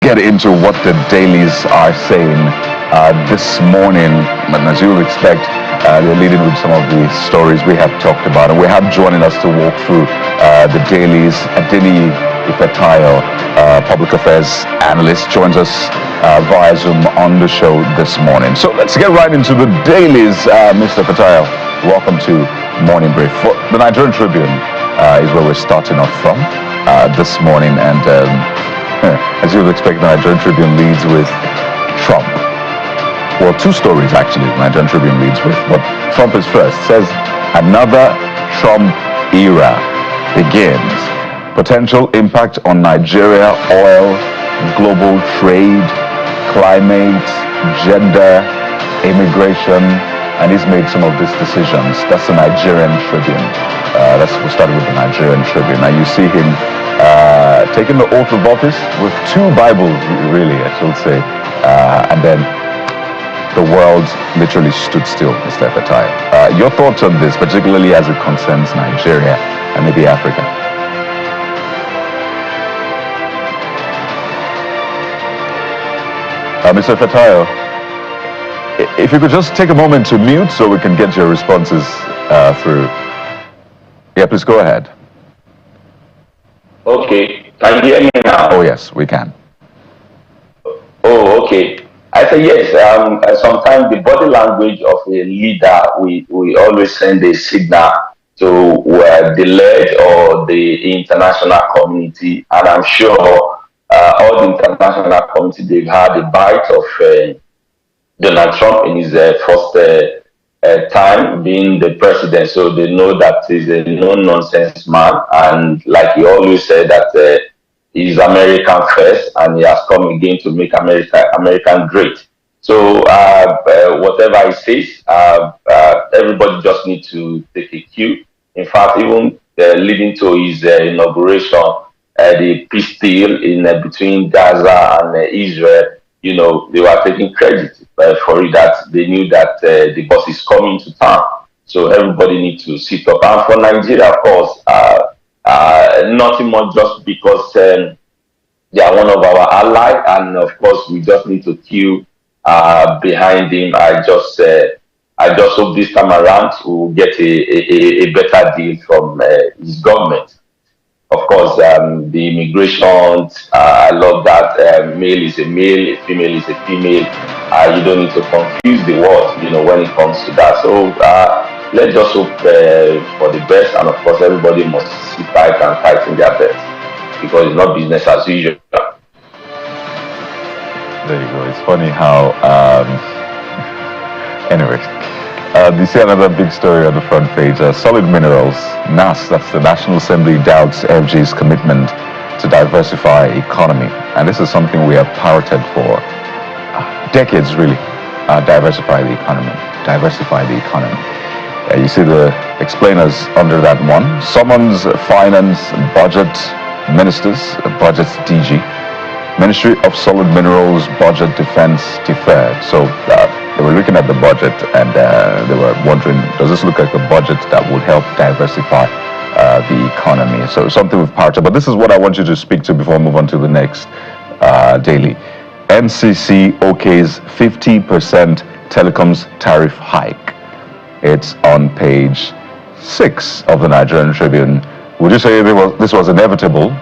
Get into what the dailies are saying this morning. And as you would expect, they're leading with some of the stories we have talked about. And we have joining us to walk through the dailies. Adini Ifetayo, public affairs analyst, joins us via Zoom on the show this morning. So let's get right into the dailies. Mr. Ifetayo, welcome to Morning Brief. For the Nigerian Tribune is where we're starting off from this morning. And as you would expect, the Nigerian Tribune leads with Trump. Well, two stories actually the Nigerian Tribune leads with, but Trump is first. It says, another Trump era begins. Potential impact on Nigeria, oil, global trade, climate, gender, immigration, and he's made some of these decisions. That's the Nigerian Tribune. We'll start with the Nigerian Tribune. Now you see him taking the oath of office with two Bibles, really, I should say. And then the world literally stood still, Mr. Ifetayo. Your thoughts on this, particularly as it concerns Nigeria and maybe Africa? Mr. Ifetayo, if you could just take a moment to mute so we can get your responses through. Yeah, please go ahead. Okay, can you hear me now? Oh yes, we can. Oh, okay. I say yes. Sometimes the body language of a leader, we always send a signal to the led or the international community, and I'm sure all the international community, they've had a bite of Donald Trump in his first time being the president, so they know that he's a no-nonsense man, and like he always said that he's American first, and he has come again to make American great. So whatever he says, everybody just needs to take a cue. In fact, even leading to his inauguration, the peace deal in between Gaza and Israel, they were taking credit for it, that they knew that the boss is coming to town. So everybody needs to sit up. And for Nigeria, of course, nothing more, just because they are one of our allies, and of course we just need to queue behind him. I just hope this time around we'll get a better deal from his government. Of course, the immigration, I love that male is a male, a female is a female. You don't need to confuse the words, when it comes to that. So let's just hope for the best, and of course, everybody must sit tight and tighten their best, because it's not business as usual. There you go. It's funny how, anyway. You see another big story on the front page. Solid Minerals, NAS, that's the National Assembly, doubts FG's commitment to diversify economy. And this is something we have parroted for decades, really. Diversify the economy. Diversify the economy. You see the explainers under that one. Summons finance, budget ministers, budget's DG. Ministry of Solid Minerals, budget defense deferred. So they were looking at the budget, and they were wondering, does this look like a budget that would help diversify the economy? So something with power. But this is what I want you to speak to before I move on to the next daily. NCC okays 50% Telecoms tariff hike. It's on page 6 of the Nigerian Tribune. Would you say this was inevitable?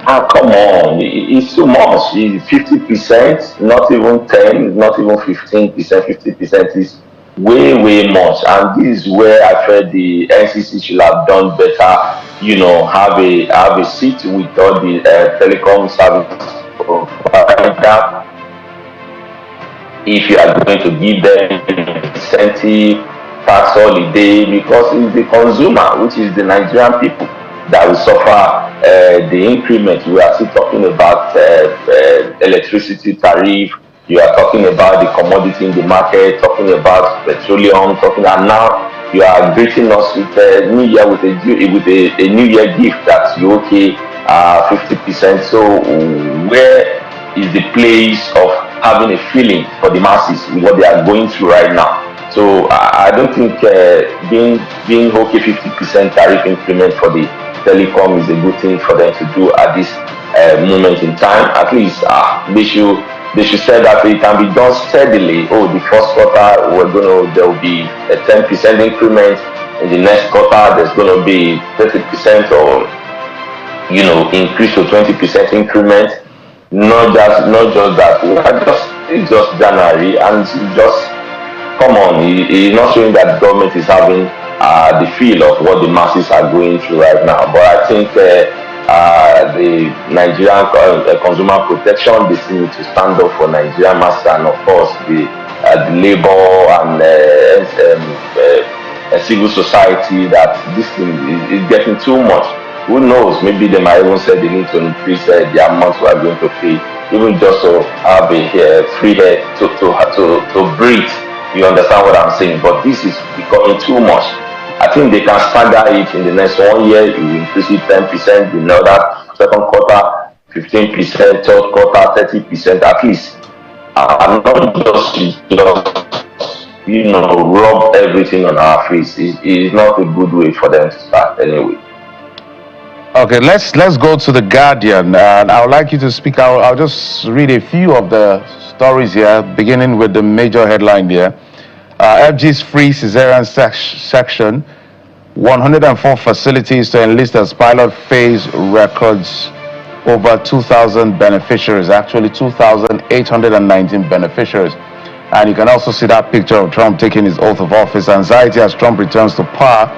Come on, it's too much. 50%, not even 10, not even 15%. 50% is way much. And this is where I felt the NCC should have done better. Have a seat with all the telecom service provider. If you are going to give them incentive, tax holiday, because it's the consumer, which is the Nigerian people, that will suffer the increment. We are still talking about electricity tariff. You are talking about the commodity in the market, talking about petroleum, and now you are greeting us with a new year with a new year gift that you 50%. So where is the place of having a feeling for the masses with what they are going through right now? So I don't think being okay 50% tariff increment for the telecom is a good thing for them to do at this moment in time. At least they should say that it can be done steadily. Oh, the first quarter there will be a 10% increment. In the next quarter, there's going to be 30% or increase to 20% increment. Not just that. It's just January, and it's just come on. It's not showing that the government is having the feel of what the masses are going through right now. But I think the Nigerian consumer protection, they still need to stand up for Nigerian masses, and of course the labor and civil society, that this thing is getting too much. Who knows? Maybe they might even say they need to increase the amount we are going to pay, even just to have a free air to breathe. You understand what I'm saying? But this is becoming too much. I think they can stagger it in the next 1 year. You increase it 10%, second quarter 15%, third quarter 30%, at least. I'm not just rub everything on our face. It's not a good way for them to start anyway. Okay, let's go to the Guardian, and I would like you to speak. I'll just read a few of the stories here, beginning with the major headline here. FG's free cesarean section, 104 facilities to enlist as pilot phase, records over 2,000 beneficiaries, actually 2,819 beneficiaries. And you can also see that picture of Trump taking his oath of office. Anxiety as Trump returns to power,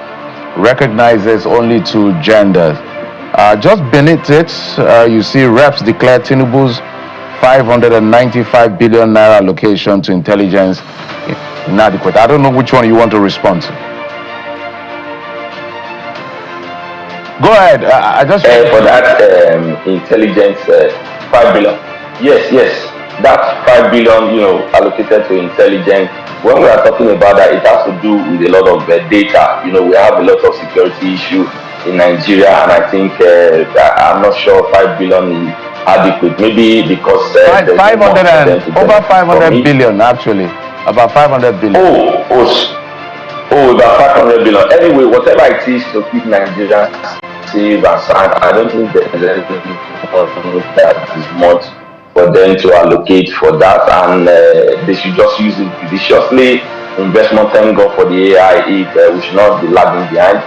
recognizes only 2 genders. Just beneath it, you see reps declare Tinubu's 595 billion naira allocation to intelligence inadequate. I don't know which one you want to respond to. Go ahead. I just for that intelligence 5 billion. Yes, that 5 billion allocated to intelligence. When we are talking about that, it has to do with a lot of data. We have a lot of security issue in Nigeria, and I think I'm not sure 5 billion is adequate. Maybe because 500 and over 500 billion actually, about 500 billion. About 500 billion. Anyway, whatever it is to keep Nigeria safe and sound, I don't think there's anything that is much for them to allocate for that, and they should just use it judiciously. Investment, thank God for the AI. We should not be lagging behind,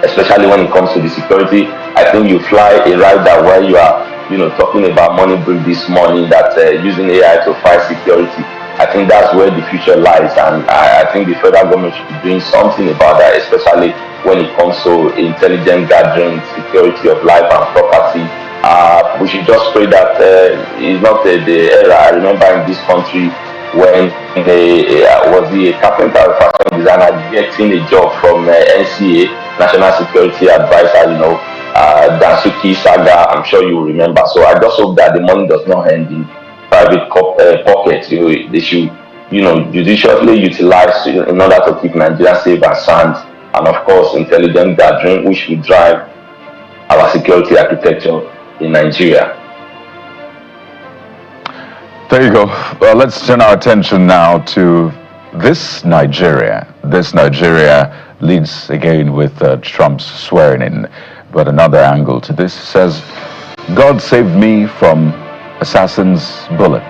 especially when it comes to the security. I think you fly a rider where you are, talking about money bring this money, that using AI to fight security. I think that's where the future lies, and I think the federal government should be doing something about that, especially when it comes to intelligent gathering, security of life and property. We should just pray that it's not the era. I remember in this country when was a carpenter or fashion designer getting a job from NCA, National Security Advisor, Dansuki Saga. I'm sure you remember. So I just hope that the money does not end in private pockets. They should, judiciously utilize in order to keep Nigeria safe and sound, and of course, intelligent gathering, which will drive our security architecture in Nigeria. There you go. Well, let's turn our attention now to this Nigeria. This Nigeria leads again with Trump's swearing in, but another angle to this says, God saved me from assassin's bullet.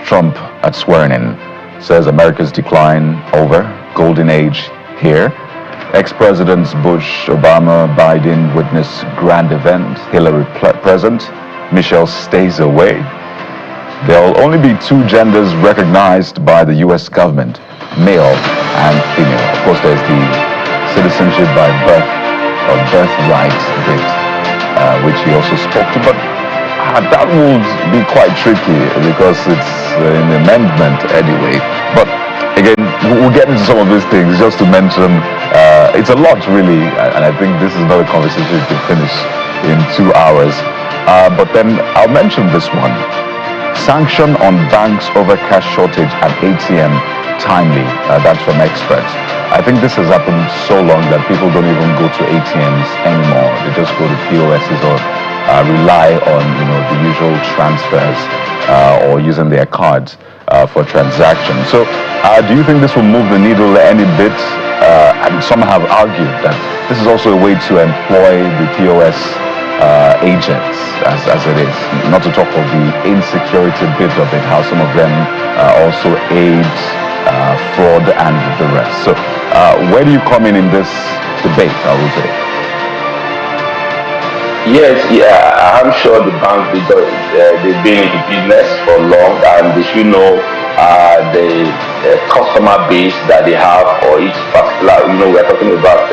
Trump at swearing in says America's decline over, golden age here. Ex-presidents Bush, Obama, Biden witness grand event, Hillary present, Michelle stays away. There'll only be 2 genders recognized by the U.S. government, male and female. Of course, there's the citizenship by birth or birthright bit, which he also spoke to, but that would be quite tricky because it's an amendment anyway. But again, we'll get into some of these things. Just to mention, it's a lot really, and I think this is not a conversation you can finish in 2 hours. But then I'll mention this one. Sanction on banks over cash shortage at ATM timely. That's from experts. I think this has happened so long that people don't even go to ATMs anymore. They just go to POSs or rely on the usual transfers or using their cards for transactions. So do you think this will move the needle any bit? And some have argued that this is also a way to employ the POS agents as it is, not to talk of the insecurity bit of it, how some of them also aid fraud and the rest. So where do you come in this debate, I would say? Yes, yeah, I'm sure the bank, they've been in the business for long, and they should know the customer base that they have for each particular, we're talking about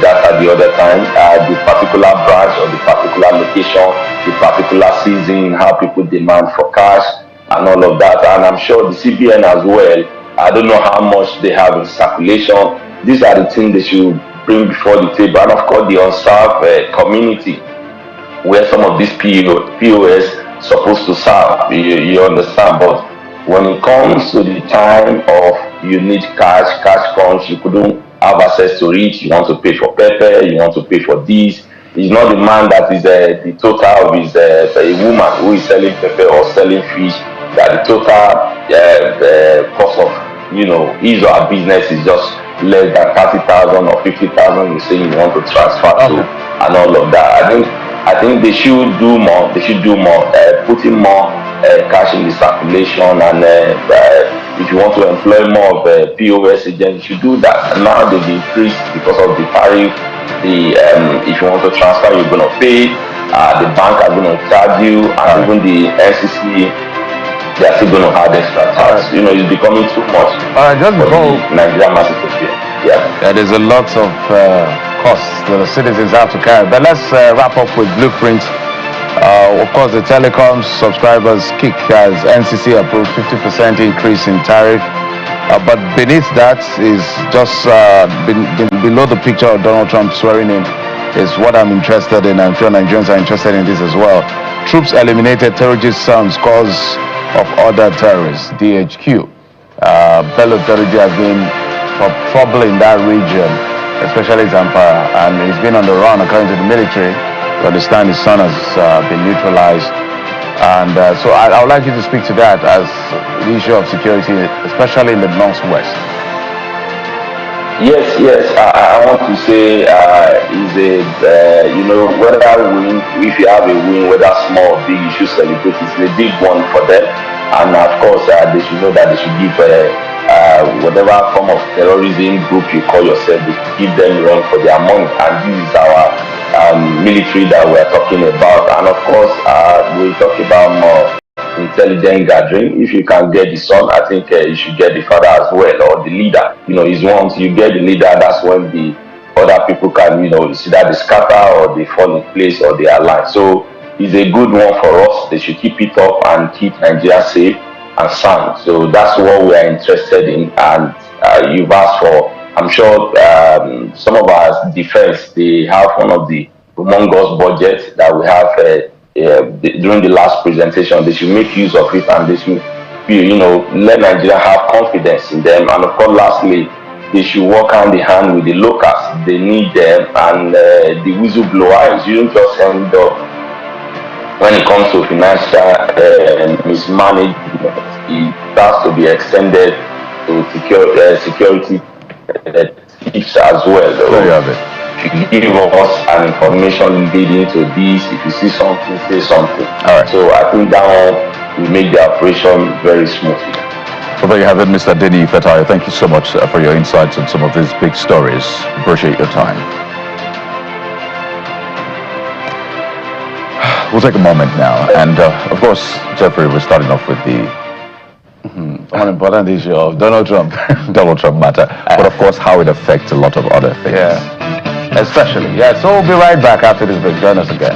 data the other time, the particular branch or the particular location, the particular season, how people demand for cash and all of that. And I'm sure the CBN as well, I don't know how much they have in circulation. These are the things they should bring before the table. And of course, the unserved community, where some of these POS supposed to serve, you understand. But when it comes to the time of you need cash comes, you couldn't have access to it, you want to pay for pepper, you want to pay for this. It's not the man that is the total of his, a woman who is selling pepper or selling fish, that the total cost of his or her business is just less than 30,000 or 50,000. You say you want to transfer to, and all of that. I think they should do more. They should do more, putting more cash in the circulation, and if you want to employ more of POS agents, you should do that. And now they've increased because of the tariff. If you want to transfer, you're going to pay. The bank are going to charge you, and even the NCC, they are still going to add extra tax. It's becoming too much. Just before Nigerian masses to pay. Yeah, there's a lot of costs that the citizens have to carry. But let's wrap up with Blueprint. Of course, the Telecoms subscribers kick as NCC approved 50% increase in tariff. But beneath that is just below the picture of Donald Trump swearing in is what I'm interested in. I'm sure Nigerians are interested in this as well. Troops eliminated terrorist sons cause of other terrorists, DHQ. Bello Terrorism has been trouble in that region, especially Zamfara, and he's been on the run according to the military. To understand his son has been neutralized, and so I would like you to speak to that as the issue of security, especially in the northwest. Yes. I want to say whether win, if you have a win, whether small or big, you should celebrate. It's a big one for them, and of course they should know that they should give whatever form of terrorism group you call yourself, they should give them run for their money. And this is our military that we're talking about. And of course, we talk about more intelligent gathering. If you can get the son, I think you should get the father as well, or the leader. Is once you get the leader, that's when the other people can, see that they scatter or they fall in place or they align. So it's a good one for us. They should keep it up and keep Nigeria safe and sound. So that's what we are interested in. And you've asked for, I'm sure some of our defense, they have one of the humongous budgets that we have during the last presentation. They should make use of it, and they should, let Nigeria have confidence in them. And of course, lastly, they should work hand in hand with the locals. They need them, and the whistleblowers. You don't just end up when it comes to financial mismanagement. It has to be extended to security tips as well. There you have it. If you give us an information leading to this, if you see something, say something. All right. So I think that one will make the operation very smoothly. So there you have it, Mr. Denny Fetayo. Thank you so much for your insights on some of these big stories. Appreciate your time. We'll take a moment now. And of course, Jeffrey, we're starting off with the one important issue of Donald Trump matter. But of course, how it affects a lot of other things. Yeah. Especially. Yeah, so we'll be right back after this break. Join us again.